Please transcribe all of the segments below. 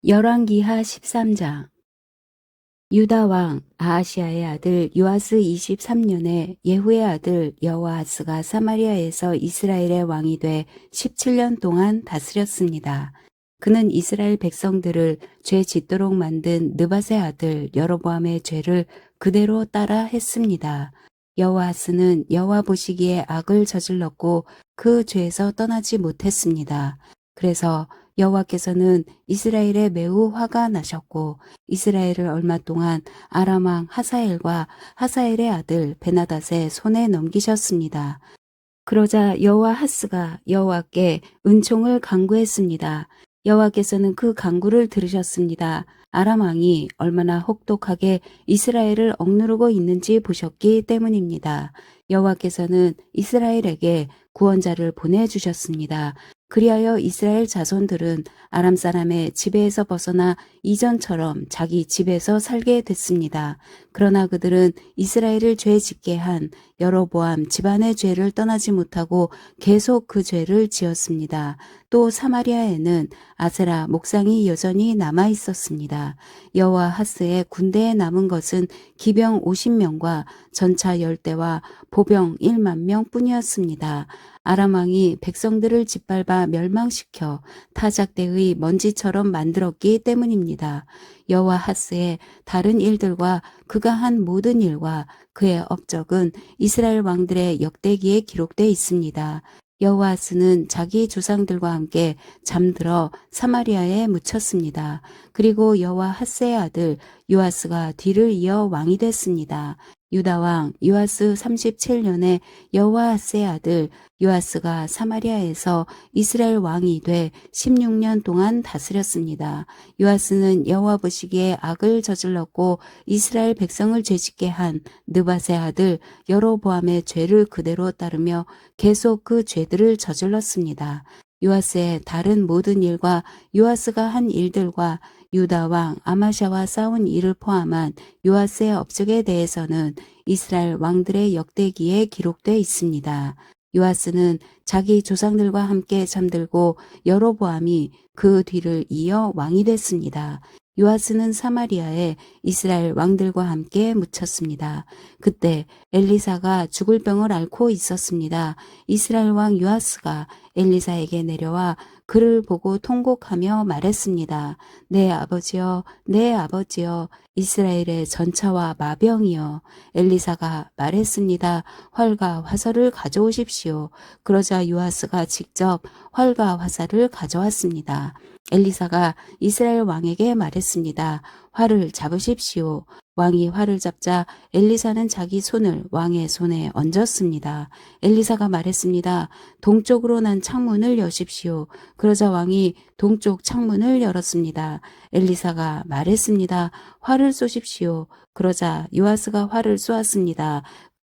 열왕기하 13장. 유다 왕 아하시아의 아들 요아스 23년에 예후의 아들 여호아하스가 사마리아에서 이스라엘의 왕이 돼 17년 동안 다스렸습니다. 그는 이스라엘 백성들을 죄 짓도록 만든 느밧의 아들 여로보암의 죄를 그대로 따라 했습니다. 여호아하스는 여호와 보시기에 악을 저질렀고 그 죄에서 떠나지 못했습니다. 그래서 여호와께서는 이스라엘에 매우 화가 나셨고 이스라엘을 얼마 동안 아람 왕 하사엘과 하사엘의 아들 베나닷의 손에 넘기셨습니다. 그러자 여호아하스가 여호와께 은총을 간구했습니다. 여호와께서는 그 간구를 들으셨습니다. 아람 왕이 얼마나 혹독하게 이스라엘을 억누르고 있는지 보셨기 때문입니다. 여호와께서는 이스라엘에게 구원자를 보내주셨습니다. 그리하여 이스라엘 자손들은 아람 사람의 지배에서 벗어나 이전처럼 자기 집에서 살게 됐습니다. 그러나 그들은 이스라엘을 죄 짓게 한 여로보암 집안의 죄를 떠나지 못하고 계속 그 죄를 지었습니다. 또 사마리아에는 아세라 목상이 여전히 남아 있었습니다. 여호아하스의 군대에 남은 것은 기병 50명과 전차 10대와 보병 1만 명 뿐이었습니다. 아람 왕이 백성들을 짓밟아 멸망시켜 타작대의 먼지처럼 만들었기 때문입니다. 여호아하스의 다른 일들과 그가 한 모든 일과 그의 업적은 이스라엘 왕들의 역대기에 기록되어 있습니다. 여호아스는 자기 조상들과 함께 잠들어 사마리아에 묻혔습니다. 그리고 여호아하스의 아들 요아스가 뒤를 이어 왕이 됐습니다. 유다 왕 요아스 37년에 여호아하스의 아들 요아스가 사마리아에서 이스라엘 왕이 돼 16년 동안 다스렸습니다. 요아스는 여호와 보시기에 악을 저질렀고 이스라엘 백성을 죄짓게 한 느밧의 아들 여로보암의 죄를 그대로 따르며 계속 그 죄들을 저질렀습니다. 요아스의 다른 모든 일과 요아스가 한 일들과 유다 왕 아마샤와 싸운 일을 포함한 요아스의 업적에 대해서는 이스라엘 왕들의 역대기에 기록되어 있습니다. 요아스는 자기 조상들과 함께 잠들고 여로보암이 그 뒤를 이어 왕이 됐습니다. 요아스는 사마리아에 이스라엘 왕들과 함께 묻혔습니다. 그때 엘리사가 죽을 병을 앓고 있었습니다. 이스라엘 왕 요아스가 엘리사에게 내려와 그를 보고 통곡하며 말했습니다. 내 아버지여, 내 아버지여, 이스라엘의 전차와 마병이여. 엘리사가 말했습니다. 활과 화살을 가져오십시오. 그러자 요아스가 직접 활과 화살을 가져왔습니다. 엘리사가 이스라엘 왕에게 말했습니다. 활을 잡으십시오. 왕이 활을 잡자 엘리사는 자기 손을 왕의 손에 얹었습니다. 엘리사가 말했습니다. 동쪽으로 난 창문을 여십시오. 그러자 왕이 동쪽 창문을 열었습니다. 엘리사가 말했습니다. 활을 쏘십시오. 그러자 요아스가 활을 쏘았습니다.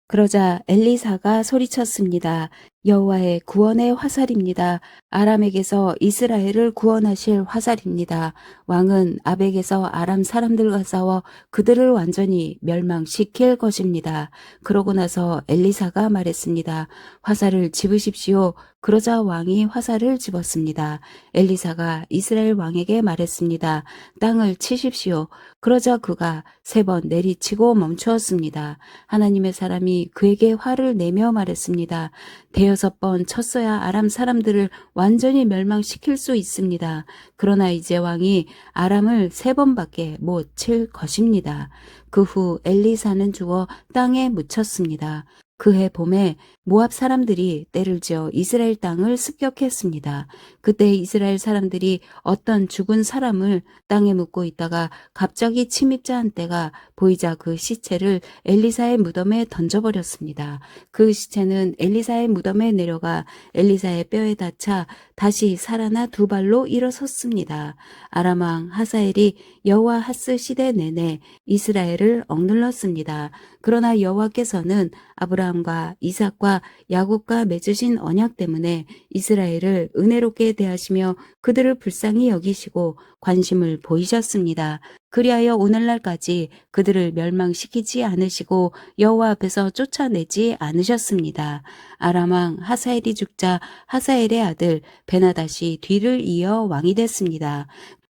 그러자 엘리사가 소리쳤습니다. 여호와의 구원의 화살입니다. 아람에게서 이스라엘을 구원하실 화살입니다. 왕은 아벡에서 아람 사람들과 싸워 그들을 완전히 멸망시킬 것입니다. 그러고 나서 엘리사가 말했습니다. 화살을 집으십시오. 그러자 왕이 화살을 집었습니다. 엘리사가 이스라엘 왕에게 말했습니다. 땅을 치십시오. 그러자 그가 3번 내리치고 멈추었습니다. 하나님의 사람이 그에게 화를 내며 말했습니다. 6번 쳤어야 아람 사람들을 완전히 멸망시킬 수 있습니다. 그러나 이제 왕이 아람을 3번밖에 못 칠 것입니다. 그 후 엘리사는 죽어 땅에 묻혔습니다. 그해 봄에 모압 사람들이 때를 지어 이스라엘 땅을 습격했습니다. 그때 이스라엘 사람들이 어떤 죽은 사람을 땅에 묻고 있다가 갑자기 침입자 한 떼가 보이자 그 시체를 엘리사의 무덤에 던져버렸습니다. 그 시체는 엘리사의 무덤에 내려가 엘리사의 뼈에 닿자 다시 살아나 2발로 일어섰습니다. 아람 왕 하사엘이 여호아하스 시대 내내 이스라엘을 억눌렀습니다. 그러나 여호와께서는 아브라함과 이삭과 야곱과 맺으신 언약 때문에 이스라엘을 은혜롭게 대하시며 그들을 불쌍히 여기시고 관심을 보이셨습니다. 그리하여 오늘날까지 그들을 멸망시키지 않으시고 여호와 앞에서 쫓아내지 않으셨습니다. 아람 왕 하사엘이 죽자 하사엘의 아들 베나닷이 뒤를 이어 왕이 됐습니다.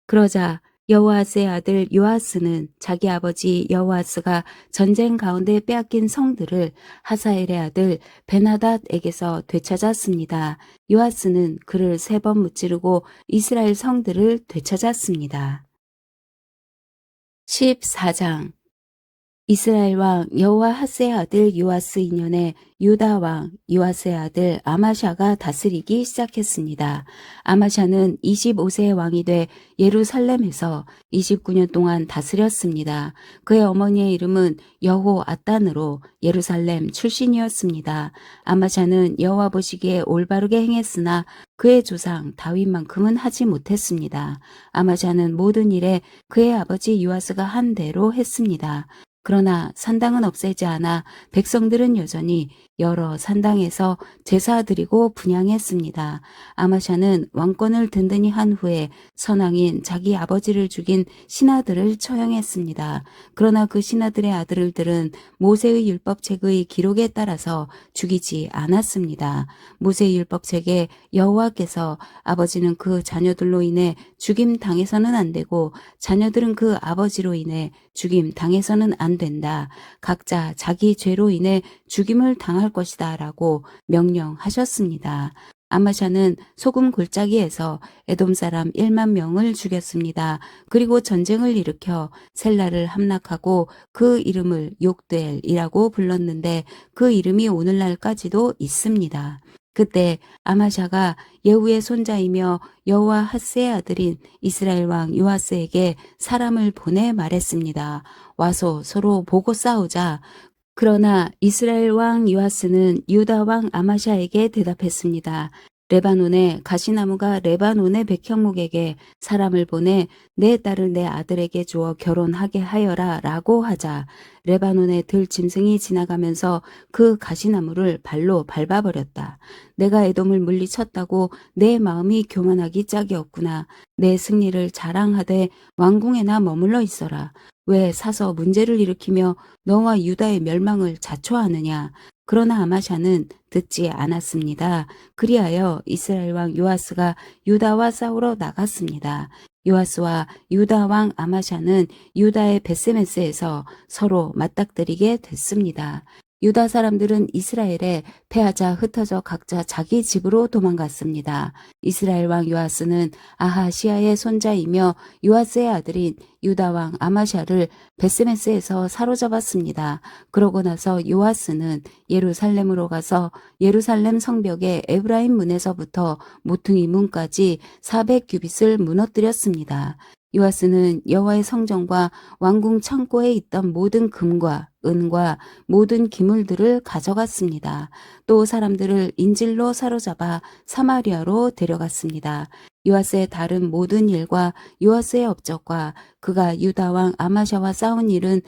그러자 여호아스의 아들 요아스는 자기 아버지 여호아스가 전쟁 가운데 빼앗긴 성들을 하사엘의 아들 베나닷에게서 되찾았습니다. 요아스는 그를 3번 무찌르고 이스라엘 성들을 되찾았습니다. 14장 이스라엘 왕 여호아하스의 아들 요아스 2년에 유다 왕 요아스의 아들 아마샤가 다스리기 시작했습니다. 아마샤는 25세의 왕이 돼 예루살렘에서 29년 동안 다스렸습니다. 그의 어머니의 이름은 여호아단으로 예루살렘 출신이었습니다. 아마샤는 여호와 보시기에 올바르게 행했으나 그의 조상 다윗만큼은 하지 못했습니다. 아마샤는 모든 일에 그의 아버지 요아스가 한 대로 했습니다. 그러나 산당은 없애지 않아 백성들은 여전히 여러 산당에서 제사 드리고 분향했습니다. 아마샤는 왕권을 든든히 한 후에 선왕인 자기 아버지를 죽인 신하들을 처형했습니다. 그러나 그 신하들의 아들들은 모세의 율법책의 기록에 따라서 죽이지 않았습니다. 모세의 율법책에 여호와께서 아버지는 그 자녀들로 인해 죽임 당해서는 안 되고 자녀들은 그 아버지로 인해 죽임 당해서는 안 된다. 각자 자기 죄로 인해 죽임을 당할 것이다 라고 명령하셨습니다. 아마샤는 소금 골짜기에서 에돔 사람 1만 명을 죽였습니다. 그리고 전쟁을 일으켜 셀라를 함락하고 그 이름을 욕델이라고 불렀는데 그 이름이 오늘날까지도 있습니다. 그때 아마샤가 예후의 손자이며 여호아하스의 아들인 이스라엘 왕 요아스에게 사람을 보내 말했습니다. 와서 서로 보고 싸우자. 그러나 이스라엘 왕 요아스는 유다 왕 아마샤에게 대답했습니다. 레바논의 가시나무가 레바논의 백향목에게 사람을 보내 내 딸을 내 아들에게 주어 결혼하게 하여라 라고 하자 레바논의 들 짐승이 지나가면서 그 가시나무를 발로 밟아버렸다. 내가 에돔을 물리쳤다고 내 마음이 교만하기 짝이 없구나. 내 승리를 자랑하되 왕궁에나 머물러 있어라. 왜 사서 문제를 일으키며 너와 유다의 멸망을 자초하느냐. 그러나 아마샤는 듣지 않았습니다. 그리하여 이스라엘 왕 요아스가 유다와 싸우러 나갔습니다. 요아스와 유다 왕 아마샤는 유다의 베스메스에서 서로 맞닥뜨리게 됐습니다. 유다 사람들은 이스라엘에 패하자 흩어져 각자 자기 집으로 도망갔습니다. 이스라엘 왕 요아스는 아하시아의 손자이며 요아스의 아들인 유다 왕 아마샤를 베스메스에서 사로잡았습니다. 그러고 나서 요아스는 예루살렘으로 가서 예루살렘 성벽의 에브라임 문에서부터 모퉁이 문까지 400규빗을 무너뜨렸습니다. 요아스는 여호와의 성전과 왕궁 창고에 있던 모든 금과 은과 모든 기물들을 가져갔습니다. 또 사람들을 인질로 사로잡아 사마리아로 데려갔습니다. 요아스의 다른 모든 일과 요아스의 업적과 그가 유다 왕 아마샤와 싸운 일은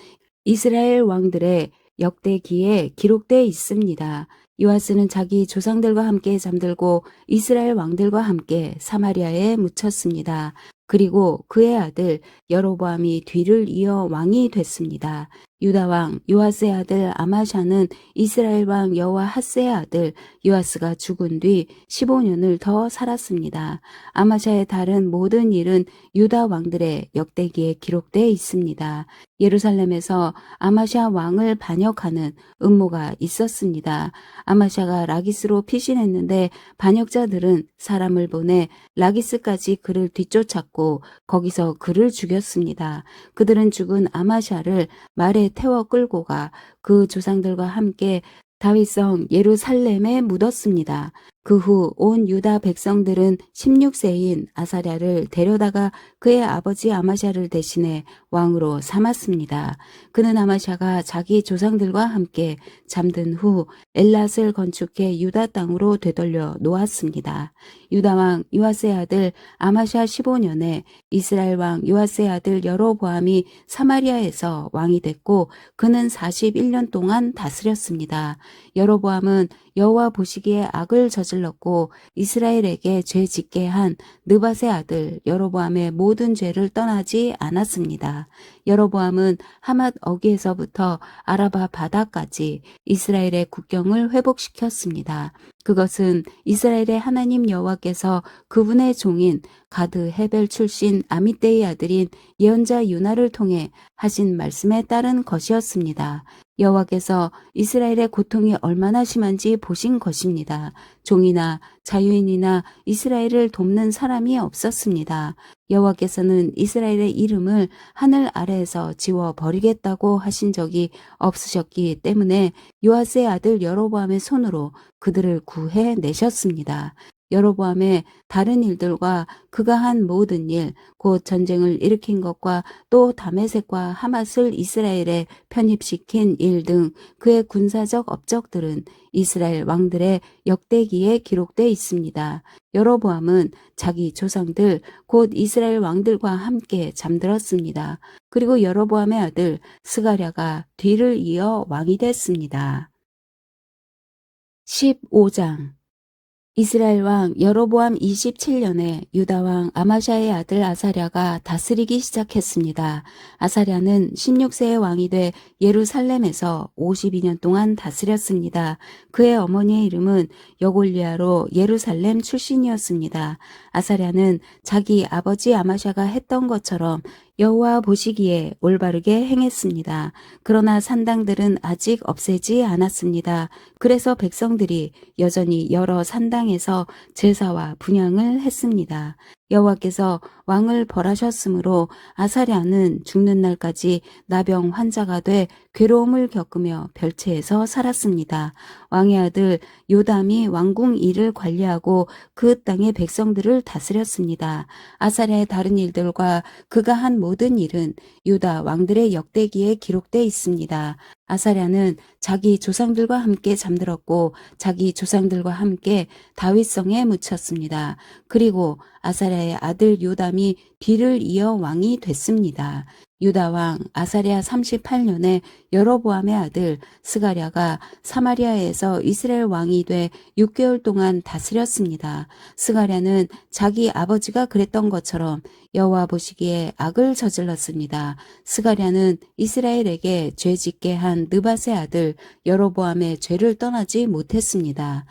이스라엘 왕들의 역대기에 기록되어 있습니다. 요아스는 자기 조상들과 함께 잠들고 이스라엘 왕들과 함께 사마리아에 묻혔습니다. 그리고 그의 아들 여로보암이 뒤를 이어 왕이 됐습니다. 유다 왕 요아스의 아들 아마샤는 이스라엘 왕 여호아하스의 아들 요아스가 죽은 뒤 15년을 더 살았습니다. 아마샤의 다른 모든 일은 유다 왕들의 역대기에 기록되어 있습니다. 예루살렘에서 아마샤 왕을 반역하는 음모가 있었습니다. 아마샤가 라기스로 피신했는데 반역자들은 사람을 보내 라기스까지 그를 뒤쫓았고 거기서 그를 죽였습니다. 그들은 죽은 아마샤를 말에 태워 끌고 가 그 조상들과 함께 다윗성 예루살렘에 묻었습니다. 그 후 온 유다 백성들은 16세인 아사랴를 데려다가 그의 아버지 아마샤를 대신해 왕으로 삼았습니다. 그는 아마샤가 자기 조상들과 함께 잠든 후 엘랏을 건축해 유다 땅으로 되돌려 놓았습니다. 유다 왕 요아스의 아들 아마샤 15년에 이스라엘 왕 요아스의 아들 여로보암이 사마리아에서 왕이 됐고 그는 41년 동안 다스렸습니다. 여로보암은 여호와 보시기에 악을 저질 저질렀고 이스라엘에게 죄 짓게 한 느밧의 아들 여로보암의 모든 죄를 떠나지 않았습니다. 여로보암은 하맛 어귀에서부터 아라바 바다까지 이스라엘의 국경을 회복시켰습니다. 그것은 이스라엘의 하나님 여호와께서 그분의 종인 가드 헤벨 출신 아미떼의 아들인 예언자 유나를 통해 하신 말씀에 따른 것이었습니다. 여호와께서 이스라엘의 고통이 얼마나 심한지 보신 것입니다. 종이나 자유인이나 이스라엘을 돕는 사람이 없었습니다. 여호와께서는 이스라엘의 이름을 하늘 아래에서 지워버리겠다고 하신 적이 없으셨기 때문에 요아스의 아들 여로보암의 손으로 그들을 구해내셨습니다. 여로보암의 다른 일들과 그가 한 모든 일, 곧 전쟁을 일으킨 것과 또 다메섹과 하맛을 이스라엘에 편입시킨 일 등 그의 군사적 업적들은 이스라엘 왕들의 역대기에 기록되어 있습니다. 여로보암은 자기 조상들, 곧 이스라엘 왕들과 함께 잠들었습니다. 그리고 여로보암의 아들 스가랴가 뒤를 이어 왕이 됐습니다. 15장 이스라엘 왕 여로보암 27년에 유다 왕 아마샤의 아들 아사랴가 다스리기 시작했습니다. 아사랴는 16세의 왕이 돼 예루살렘에서 52년 동안 다스렸습니다. 그의 어머니의 이름은 여골리아로 예루살렘 출신이었습니다. 아사랴는 자기 아버지 아마샤가 했던 것처럼 여호와 보시기에 올바르게 행했습니다. 그러나 산당들은 아직 없애지 않았습니다. 그래서 백성들이 여전히 여러 산당에서 제사와 분향을 했습니다. 여호와께서 왕을 벌하셨으므로 아사랴는 죽는 날까지 나병 환자가 돼 괴로움을 겪으며 별채에서 살았습니다. 왕의 아들 요담이 왕궁 일을 관리하고 그 땅의 백성들을 다스렸습니다. 아사랴의 다른 일들과 그가 한 모든 일은 유다 왕들의 역대기에 기록되어 있습니다. 아사랴는 자기 조상들과 함께 잠들었고 자기 조상들과 함께 다윗성에 묻혔습니다. 그리고 아사랴의 아들 요담이 뒤를 이어 왕이 됐습니다. 유다 왕 아사랴 38년에 여로보암의 아들 스가랴가 사마리아에서 이스라엘 왕이 돼 6개월 동안 다스렸습니다. 스가랴는 자기 아버지가 그랬던 것처럼 여호와 보시기에 악을 저질렀습니다. 스가랴는 이스라엘에게 죄 짓게 한 느밧의 아들 여로보암의 죄를 떠나지 못했습니다.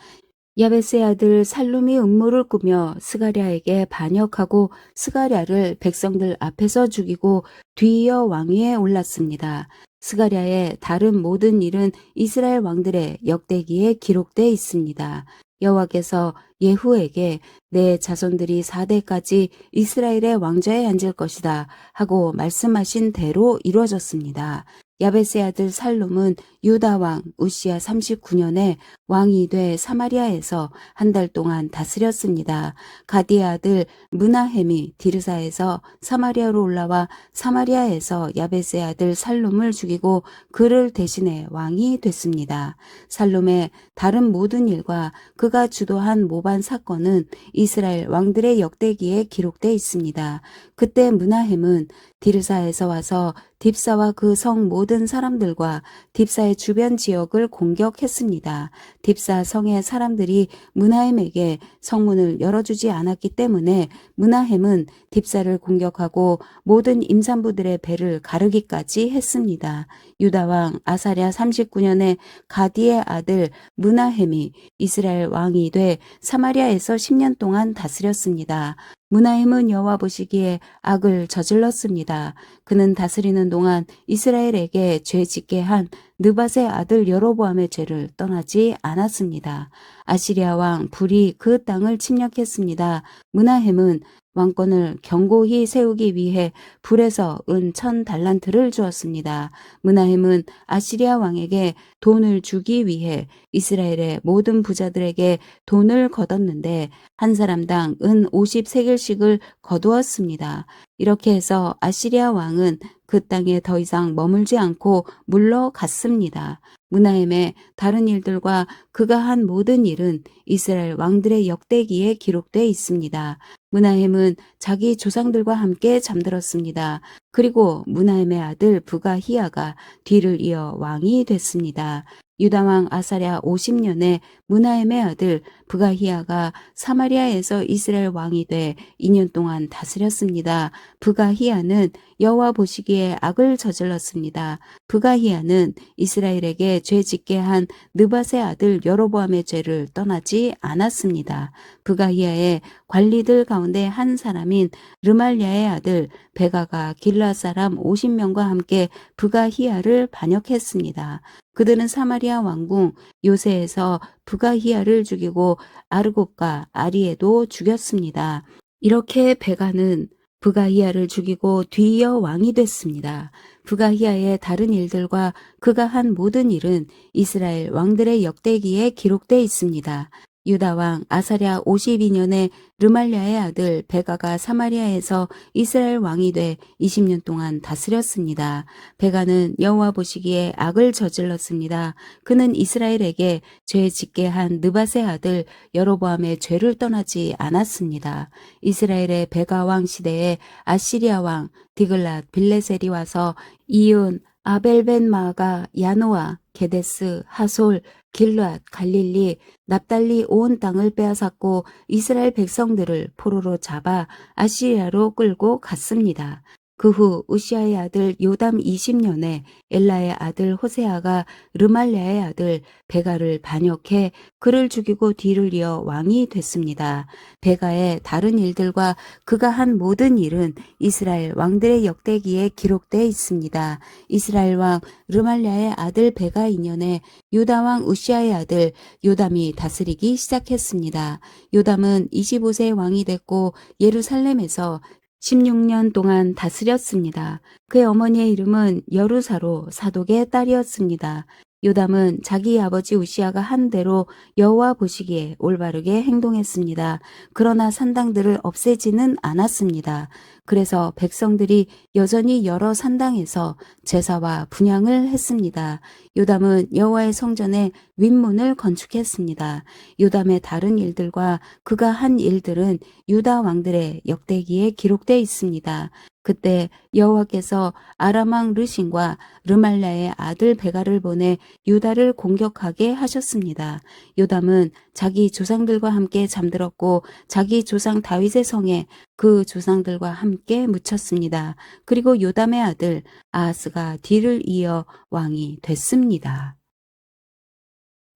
야베스의 아들 살룸이 음모를 꾸며 스가랴에게 반역하고 스가랴를 백성들 앞에서 죽이고 뒤이어 왕위에 올랐습니다. 스가랴의 다른 모든 일은 이스라엘 왕들의 역대기에 기록되어 있습니다. 여호와께서 예후에게 내 자손들이 4대까지 이스라엘의 왕좌에 앉을 것이다 하고 말씀하신 대로 이루어졌습니다. 야베스의 아들 살룸은 유다 왕 우시야 39년에 왕이 돼 사마리아에서 한 달 동안 다스렸습니다. 가디의 아들 므나헴이 디르사에서 사마리아로 올라와 사마리아에서 야베스의 아들 살룸을 죽이고 그를 대신해 왕이 됐습니다. 살룸의 다른 모든 일과 그가 주도한 모반 사건은 이스라엘 왕들의 역대기에 기록되어 있습니다. 그때 므나헴은 디르사에서 와서 딥사와 그 성 모든 사람들과 딥사의 주변 지역을 공격했습니다. 딥사 성의 사람들이 므나헴에게 성문을 열어주지 않았기 때문에 므나헴은 딥사를 공격하고 모든 임산부들의 배를 가르기까지 했습니다. 유다 왕 아사랴 39년에 가디의 아들 므나헴이 이스라엘 왕이 돼 사마리아에서 10년 동안 다스렸습니다. 므나헴은 여호와 보시기에 악을 저질렀습니다. 그는 다스리는 동안 이스라엘에게 죄 짓게 한 느밧의 아들 여로보암의 죄를 떠나지 않았습니다. 아시리아 왕 불이 그 땅을 침략했습니다. 므나헴은 왕권을 견고히 세우기 위해 불에서 은 1000달란트를 주었습니다. 므나헴은 아시리아 왕에게 돈을 주기 위해 이스라엘의 모든 부자들에게 돈을 거뒀는데 한 사람당 은 50세겔씩을 거두었습니다. 이렇게 해서 아시리아 왕은 그 땅에 더 이상 머물지 않고 물러갔습니다. 므나헴의 다른 일들과 그가 한 모든 일은 이스라엘 왕들의 역대기에 기록되어 있습니다. 므나헴은 자기 조상들과 함께 잠들었습니다. 그리고 므나헴의 아들 부가히야가 뒤를 이어 왕이 됐습니다. 유다왕 아사랴 50년에 므나헴의 아들 브가히야가 사마리아에서 이스라엘 왕이 돼 2년 동안 다스렸습니다. 브가히야는 여호와 보시기에 악을 저질렀습니다. 브가히야는 이스라엘에게 죄 짓게 한 느밧의 아들 여로보암의 죄를 떠나지 않았습니다. 브가히야의 관리들 가운데 한 사람인 르말랴의 아들 베가가 길르앗 사람 50명과 함께 브가히야를 반역했습니다. 그들은 사마리아 왕궁 요새에서 브가히야를 죽이고 아르곱과 아리에도 죽였습니다. 이렇게 베가는 브가히야를 죽이고 뒤이어 왕이 됐습니다. 브가히야의 다른 일들과 그가 한 모든 일은 이스라엘 왕들의 역대기에 기록되어 있습니다. 유다왕 아사랴 52년에 르말랴의 아들 베가가 사마리아에서 이스라엘 왕이 돼 20년 동안 다스렸습니다. 베가는 여호와 보시기에 악을 저질렀습니다. 그는 이스라엘에게 죄 짓게 한 느밧의 아들 여로보암의 죄를 떠나지 않았습니다. 이스라엘의 베가 왕 시대에 아시리아 왕 디글랏 빌레셀이 와서 이온, 아벨벤 마가, 야노아, 게데스, 하솔, 길르앗, 갈릴리, 납달리 온 땅을 빼앗았고 이스라엘 백성들을 포로로 잡아 아시리아로 끌고 갔습니다. 그 후 우시아의 아들 요담 20년에 엘라의 아들 호세아가 르말랴의 아들 베가를 반역해 그를 죽이고 뒤를 이어 왕이 됐습니다. 베가의 다른 일들과 그가 한 모든 일은 이스라엘 왕들의 역대기에 기록되어 있습니다. 이스라엘 왕 르말랴의 아들 베가 2년에 유다 왕 우시아의 아들 요담이 다스리기 시작했습니다. 요담은 25세 왕이 됐고 예루살렘에서 16년 동안 다스렸습니다. 그의 어머니의 이름은 여루사로 사독의 딸이었습니다. 요담은 자기 아버지 우시아가 한 대로 여호와 보시기에 올바르게 행동했습니다. 그러나 산당들을 없애지는 않았습니다. 그래서 백성들이 여전히 여러 산당에서 제사와 분향을 했습니다. 요담은 여호와의 성전에 윗문을 건축했습니다. 요담의 다른 일들과 그가 한 일들은 유다 왕들의 역대기에 기록되어 있습니다. 그때 여호와께서 아람 왕 르신과 르말랴의 아들 베가를 보내 유다를 공격하게 하셨습니다. 요담은 자기 조상들과 함께 잠들었고 자기 조상 다윗의 성에 그 조상들과 함께 묻혔습니다. 그리고 요담의 아들 아하스가 뒤를 이어 왕이 됐습니다.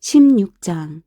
16장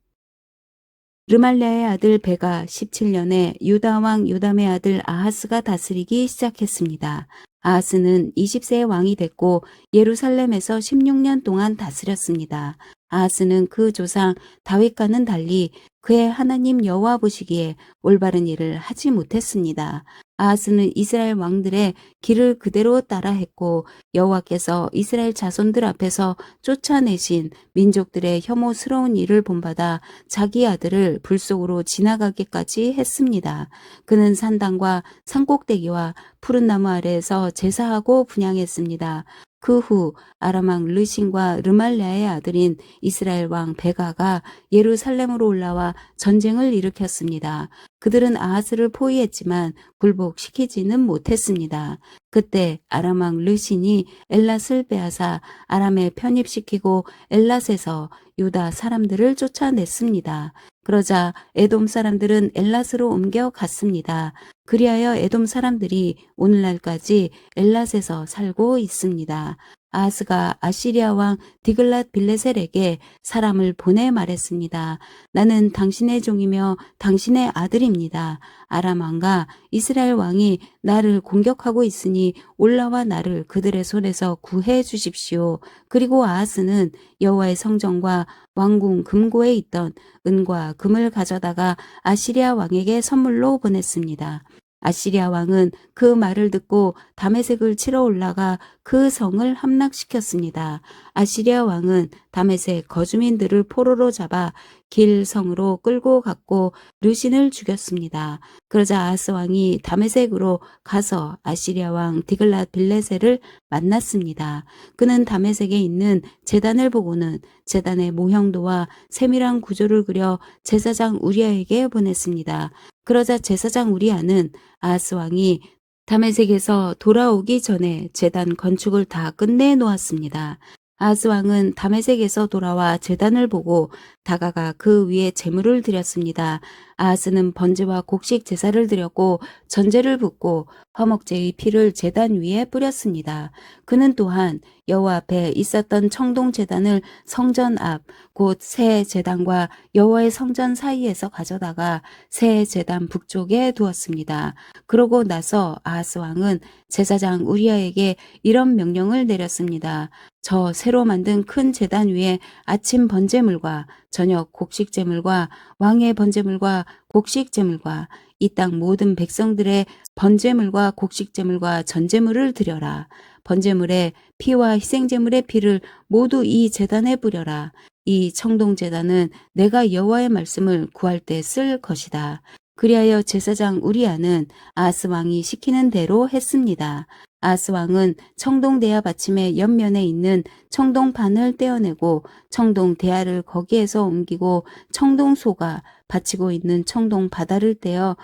르말랴의 아들 베가 17년에 유다 왕 요담의 아들 아하스가 다스리기 시작했습니다. 아하스는 20세의 왕이 됐고 예루살렘에서 16년 동안 다스렸습니다. 아하스는 그 조상 다윗과는 달리 그의 하나님 여호와 보시기에 올바른 일을 하지 못했습니다. 아하스는 이스라엘 왕들의 길을 그대로 따라했고 여호와께서 이스라엘 자손들 앞에서 쫓아내신 민족들의 혐오스러운 일을 본받아 자기 아들을 불 속으로 지나가게까지 했습니다. 그는 산당과 산꼭대기와 푸른 나무 아래에서 제사하고 분향했습니다. 그 후 아람 왕 르신과 르말랴의 아들인 이스라엘 왕 베가가 예루살렘으로 올라와 전쟁을 일으켰습니다. 그들은 아하스를 포위했지만 굴복시키지는 못했습니다. 그때 아람 왕 르신이 엘랏을 빼앗아 아람에 편입시키고 엘랏에서 유다 사람들을 쫓아냈습니다. 그러자 에돔 사람들은 엘랏으로 옮겨갔습니다. 그리하여 에돔 사람들이 오늘날까지 엘랏에서 살고 있습니다. 아하스가 아시리아 왕 디글랏 빌레셀에게 사람을 보내 말했습니다. 나는 당신의 종이며 당신의 아들입니다. 아람 왕과 이스라엘 왕이 나를 공격하고 있으니 올라와 나를 그들의 손에서 구해 주십시오. 그리고 아하스는 여호와의 성전과 왕궁 금고에 있던 은과 금을 가져다가 아시리아 왕에게 선물로 보냈습니다. 아시리아 왕은 그 말을 듣고 다메섹을 치러 올라가 그 성을 함락시켰습니다. 아시리아 왕은 다메섹 거주민들을 포로로 잡아 길 성으로 끌고 갔고 르신을 죽였습니다. 그러자 아하스 왕이 다메섹으로 가서 아시리아 왕 디글랏 빌레셀을 만났습니다. 그는 다메섹에 있는 제단을 보고는 제단의 모형도와 세밀한 구조를 그려 제사장 우리아에게 보냈습니다. 그러자 제사장 우리아는 아하스 왕이 다메섹에서 돌아오기 전에 제단 건축을 다 끝내 놓았습니다. 아하스 왕은 다메섹에서 돌아와 제단을 보고 다가가 그 위에 제물을 드렸습니다. 아하스는 번제와 곡식 제사를 드렸고 전제를 붓고 화목제의 피를 제단 위에 뿌렸습니다. 그는 또한 여호와 앞에 있었던 청동 제단을 성전 앞 곧 새 제단과 여호와의 성전 사이에서 가져다가 새 제단 북쪽에 두었습니다. 그러고 나서 아하스 왕은 제사장 우리아에게 이런 명령을 내렸습니다. 저 새로 만든 큰 제단 위에 아침 번제물과 저녁 곡식제물과 왕의 번제물과 곡식제물과 이 땅 모든 백성들의 번제물과 곡식제물과 전제물을 드려라. 번제물의 피와 희생제물의 피를 모두 이 제단에 뿌려라. 이 청동제단은 내가 여호와의 말씀을 구할 때 쓸 것이다. 그리하여 제사장 우리아는 아하스 왕이 시키는 대로 했습니다. 아하스 왕은 청동 대야 받침의 옆면에 있는 청동판을 떼어내고 청동 대야를 거기에서 옮기고 청동 소가 받치고 있는 청동 바다를 떼어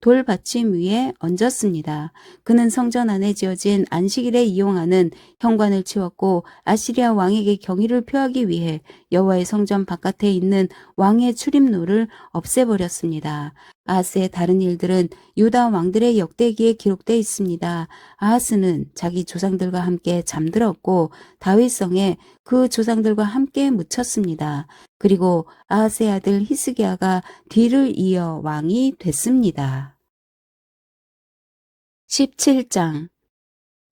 돌 받침 위에 얹었습니다. 그는 성전 안에 지어진 안식일에 이용하는 현관을 치웠고 아시리아 왕에게 경의를 표하기 위해 여호와의 성전 바깥에 있는 왕의 출입로를 없애버렸습니다. 아하스의 다른 일들은 유다 왕들의 역대기에 기록되어 있습니다. 아하스는 자기 조상들과 함께 잠들었고 다윗성에 그 조상들과 함께 묻혔습니다. 그리고 아하스의 아들 히스기야가 뒤를 이어 왕이 됐습니다. 17장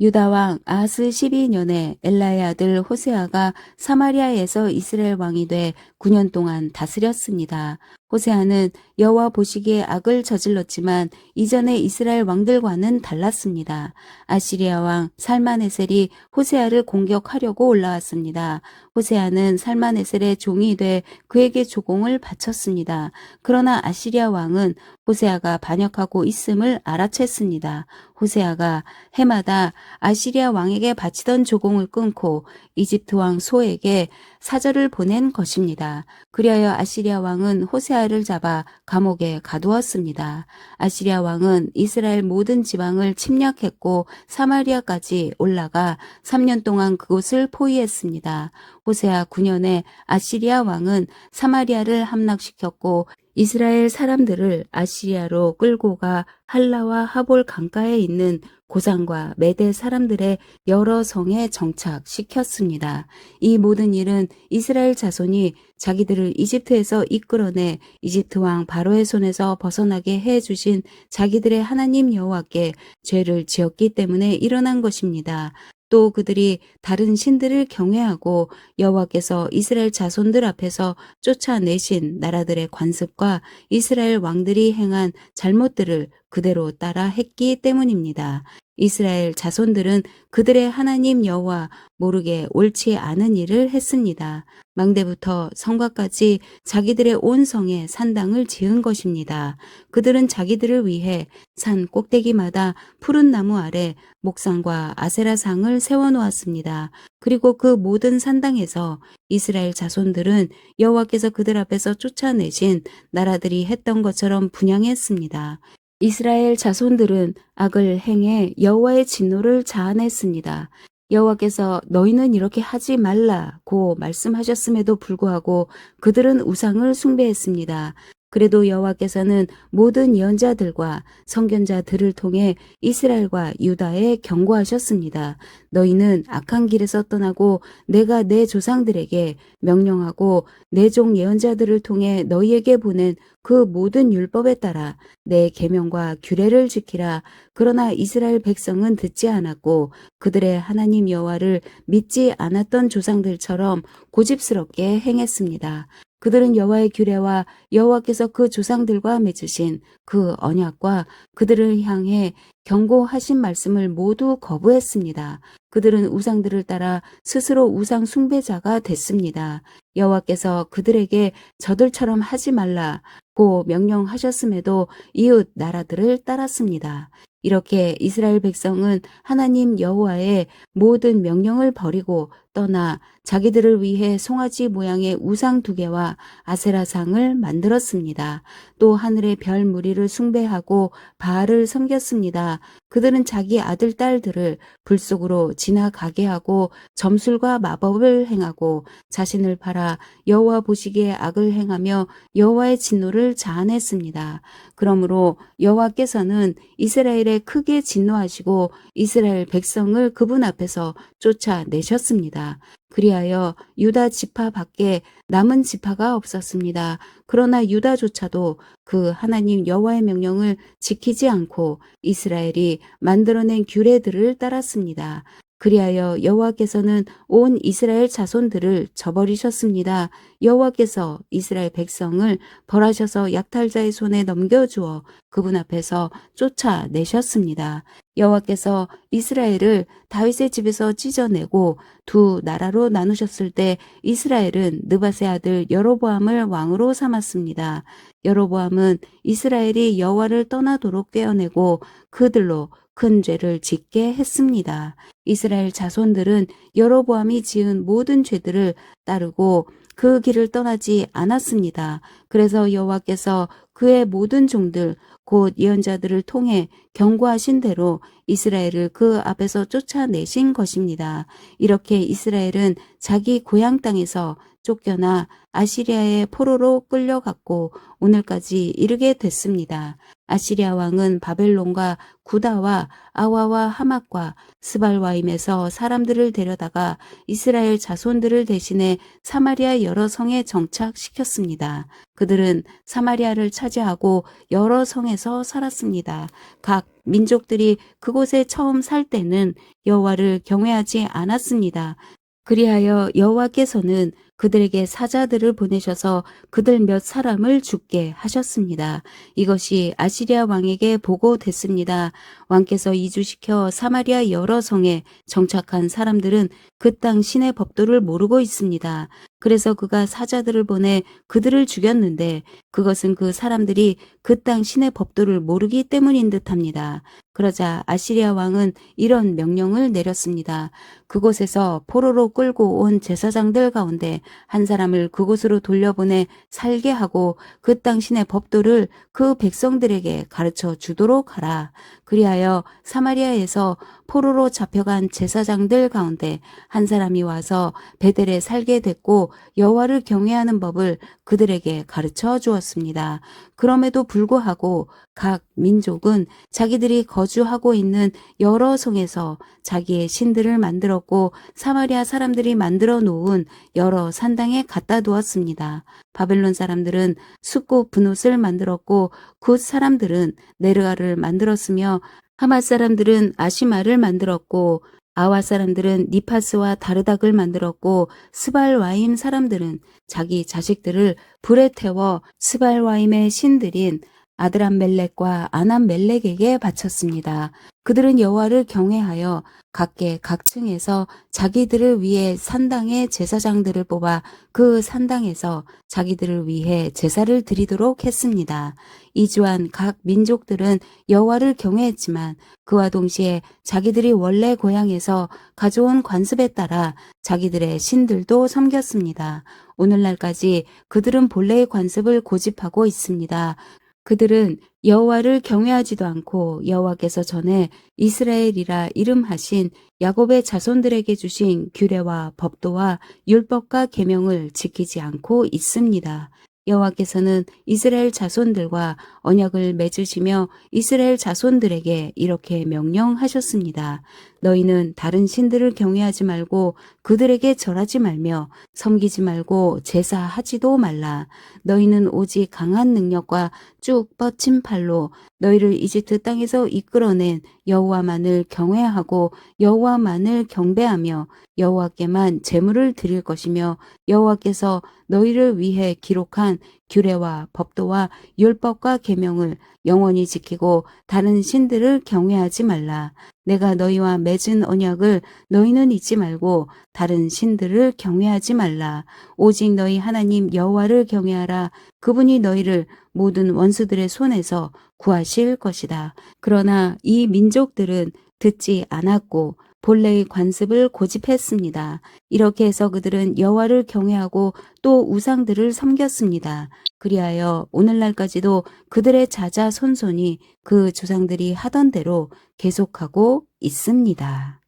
유다왕 아하스 12년에 엘라의 아들 호세아가 사마리아에서 이스라엘 왕이 돼 9년 동안 다스렸습니다. 호세아는 여호와 보시기에 악을 저질렀지만 이전의 이스라엘 왕들과는 달랐습니다. 아시리아 왕 살만에셀이 호세아를 공격하려고 올라왔습니다. 호세아는 살만에셀의 종이 돼 그에게 조공을 바쳤습니다. 그러나 아시리아 왕은 호세아가 반역하고 있음을 알아챘습니다. 호세아가 해마다 아시리아 왕에게 바치던 조공을 끊고 이집트 왕 소에게 사절을 보낸 것입니다. 그리하여 아시리아 왕은 호세아를 잡아 감옥에 가두었습니다. 아시리아 왕은 이스라엘 모든 지방을 침략했고 사마리아까지 올라가 3년 동안 그곳을 포위했습니다. 호세아 9년에 아시리아 왕은 사마리아를 함락시켰고 이스라엘 사람들을 아시리아로 끌고 가 할라와 하볼 강가에 있는 고산과 메대 사람들의 여러 성에 정착시켰습니다. 이 모든 일은 이스라엘 자손이 자기들을 이집트에서 이끌어내 이집트 왕 바로의 손에서 벗어나게 해주신 자기들의 하나님 여호와께 죄를 지었기 때문에 일어난 것입니다. 또 그들이 다른 신들을 경외하고 여호와께서 이스라엘 자손들 앞에서 쫓아내신 나라들의 관습과 이스라엘 왕들이 행한 잘못들을 그대로 따라 했기 때문입니다. 이스라엘 자손들은 그들의 하나님 여호와 모르게 옳지 않은 일을 했습니다. 망대부터 성곽까지 자기들의 온 성에 산당을 지은 것입니다. 그들은 자기들을 위해 산 꼭대기마다 푸른 나무 아래 목상과 아세라상을 세워놓았습니다. 그리고 그 모든 산당에서 이스라엘 자손들은 여호와께서 그들 앞에서 쫓아내신 나라들이 했던 것처럼 분향했습니다. 이스라엘 자손들은 악을 행해 여호와의 진노를 자아냈습니다. 여호와께서 너희는 이렇게 하지 말라고 말씀하셨음에도 불구하고 그들은 우상을 숭배했습니다. 그래도 여호와께서는 모든 예언자들과 선견자들을 통해 이스라엘과 유다에 경고하셨습니다. 너희는 악한 길에서 떠나고 내가 내 조상들에게 명령하고 내 종 예언자들을 통해 너희에게 보낸 그 모든 율법에 따라 내 계명과 규례를 지키라. 그러나 이스라엘 백성은 듣지 않았고 그들의 하나님 여호와를 믿지 않았던 조상들처럼 고집스럽게 행했습니다. 그들은 여호와의 규례와 여호와께서 그 조상들과 맺으신 그 언약과 그들을 향해 경고하신 말씀을 모두 거부했습니다. 그들은 우상들을 따라 스스로 우상 숭배자가 됐습니다. 여호와께서 그들에게 저들처럼 하지 말라고 명령하셨음에도 이웃 나라들을 따랐습니다. 이렇게 이스라엘 백성은 하나님 여호와의 모든 명령을 버리고 떠나 자기들을 위해 송아지 모양의 우상 2개와 아세라상을 만들었습니다. 또 하늘의 별 무리를 숭배하고 바알을 섬겼습니다. 그들은 자기 아들 딸들을 불 속으로 지나가게 하고 점술과 마법을 행하고 자신을 팔아 여호와 보시기에 악을 행하며 여호와의 진노를 자아냈습니다. 그러므로 여호와께서는 이스라엘에 크게 진노하시고 이스라엘 백성을 그분 앞에서 쫓아내셨습니다. 그리하여 유다 지파 밖에 남은 지파가 없었습니다. 그러나 유다조차도 그 하나님 여호와의 명령을 지키지 않고 이스라엘이 만들어낸 규례들을 따랐습니다. 그리하여 여호와께서는 온 이스라엘 자손들을 저버리셨습니다. 여호와께서 이스라엘 백성을 벌하셔서 약탈자의 손에 넘겨주어 그분 앞에서 쫓아내셨습니다. 여호와께서 이스라엘을 다윗의 집에서 찢어내고 2 나라로 나누셨을 때 이스라엘은 느밧의 아들 여로보암을 왕으로 삼았습니다. 여로보암은 이스라엘이 여호와를 떠나도록 떼어내고 그들로 큰 죄를 짓게 했습니다. 이스라엘 자손들은 여로보암이 지은 모든 죄들을 따르고 그 길을 떠나지 않았습니다. 그래서 여호와께서 그의 모든 종들 곧 예언자들을 통해 경고하신 대로 이스라엘을 그 앞에서 쫓아내신 것입니다. 이렇게 이스라엘은 자기 고향 땅에서 쫓겨나 아시리아의 포로로 끌려갔고 오늘까지 이르게 됐습니다. 아시리아 왕은 바벨론과 구다와 아와와 하맛과 스발와임에서 사람들을 데려다가 이스라엘 자손들을 대신해 사마리아 여러 성에 정착시켰습니다. 그들은 사마리아를 차지하고 여러 성에서 살았습니다. 각 민족들이 그곳에 처음 살 때는 여호와를 경외하지 않았습니다. 그리하여 여호와께서는 그들에게 사자들을 보내셔서 그들 몇 사람을 죽게 하셨습니다. 이것이 아시리아 왕에게 보고됐습니다. 왕께서 이주시켜 사마리아 여러 성에 정착한 사람들은 그 땅 신의 법도를 모르고 있습니다. 그래서 그가 사자들을 보내 그들을 죽였는데 그것은 그 사람들이 그 땅 신의 법도를 모르기 때문인 듯합니다. 그러자 아시리아 왕은 이런 명령을 내렸습니다. 그곳에서 포로로 끌고 온 제사장들 가운데 한 사람을 그곳으로 돌려보내 살게 하고 그 땅 신의 법도를 그 백성들에게 가르쳐 주도록 하라. 그리하여 사마리아에서 포로로 잡혀간 제사장들 가운데 한 사람이 와서 베델에 살게 됐고 여호와를 경외하는 법을 그들에게 가르쳐 주었습니다. 그럼에도 불구하고 각 민족은 자기들이 거주하고 있는 여러 성에서 자기의 신들을 만들었고 사마리아 사람들이 만들어 놓은 여러 산당에 갖다 두었습니다. 바벨론 사람들은 숫꽃 분옷을 만들었고 굿 사람들은 네르가를 만들었으며 하맛 사람들은 아시마를 만들었고 아와 사람들은 니파스와 다르닥을 만들었고 스발와임 사람들은 자기 자식들을 불에 태워 스발와임의 신들인 아드람멜렉과 아남멜렉에게 바쳤습니다. 그들은 여호와를 경외하여 각계 각층에서 자기들을 위해 산당의 제사장들을 뽑아 그 산당에서 자기들을 위해 제사를 드리도록 했습니다. 이주한 각 민족들은 여호와를 경외했지만 그와 동시에 자기들이 원래 고향에서 가져온 관습에 따라 자기들의 신들도 섬겼습니다. 오늘날까지 그들은 본래의 관습을 고집하고 있습니다. 그들은 여호와를 경외하지도 않고 여호와께서 전에 이스라엘이라 이름하신 야곱의 자손들에게 주신 규례와 법도와 율법과 계명을 지키지 않고 있습니다. 여호와께서는 이스라엘 자손들과 언약을 맺으시며 이스라엘 자손들에게 이렇게 명령하셨습니다. 너희는 다른 신들을 경외하지 말고 그들에게 절하지 말며 섬기지 말고 제사하지도 말라. 너희는 오직 강한 능력과 쭉 뻗친 팔로 너희를 이집트 땅에서 이끌어낸 여호와만을 경외하고 여호와만을 경배하며 여호와께만 제물을 드릴 것이며 여호와께서 너희를 위해 기록한 규례와 법도와 율법과 계명을 영원히 지키고 다른 신들을 경외하지 말라. 내가 너희와 맺은 언약을 너희는 잊지 말고 다른 신들을 경외하지 말라. 오직 너희 하나님 여호와를 경외하라. 그분이 너희를 모든 원수들의 손에서 구하실 것이다. 그러나 이 민족들은 듣지 않았고 본래의 관습을 고집했습니다. 이렇게 해서 그들은 여호와를 경외하고 또 우상들을 섬겼습니다. 그리하여 오늘날까지도 그들의 자자손손이 그 조상들이 하던 대로 계속하고 있습니다.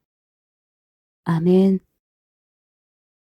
아멘.